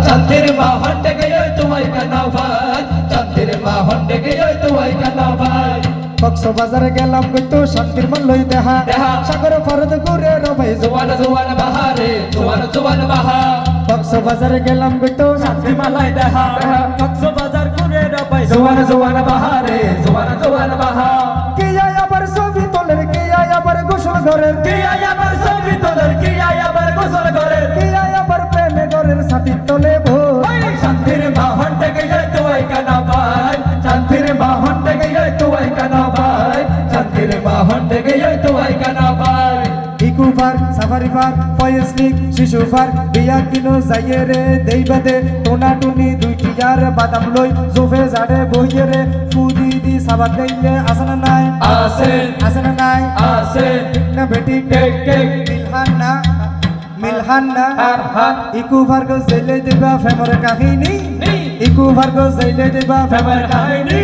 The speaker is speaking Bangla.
চাঁদের বাহন ডেকে তোমায় কানা ভাই চাঁদের বাহন ডেকে তোমায় কানা ভাই কক্সবাজারে গেলাম কিন্তু শান্তির মন লই দেহা সাগর ফরদ ঘুরে রবাই জোয়ান জোয়ান বাহারে জোয়ান জোয়ান বাহা কক্সবাজারে গেলাম কিন্তু শান্তির মালাই দেহা কক্সবাজার ঘুরে রবাই জোয়ান জোয়ান বাহারে জোয়ান জোয়ান বাহা কে আয় আবার ছবি তোলের কে আয় আবার গোসল ঘরের কে আয় আবার ছবি তোলের কে আয় আবার গোসল ঘরের কে আয় আবার প্রেমে ঘরের সাথী তোলে ভোর শান্তির বাহন ডেকে তোমায় কানা ভাই শান্তির বাহন ডেকে তোমায় কানা ভাই শান্তির বাহন ডেকে তোমায় কানা ভাই ইকুবার সাফারিবার ফয়েসলিক শিশুবার বিয়া কিনো যাইয়ে রে দেইবাদে টোনা টুনি দুইটি আর বাদাম লই জোফে জাড়ে বইয়ে রে ফুদি দি সাবাত দেইলে আসনা নাই আসনা নাই না বেটি কেক কেক মিলহান না হার ইকুবার গো জেলে দিবা ফেমর কাহিনী ইকুবার গো জেলে দিবা ফেমার কাহিনী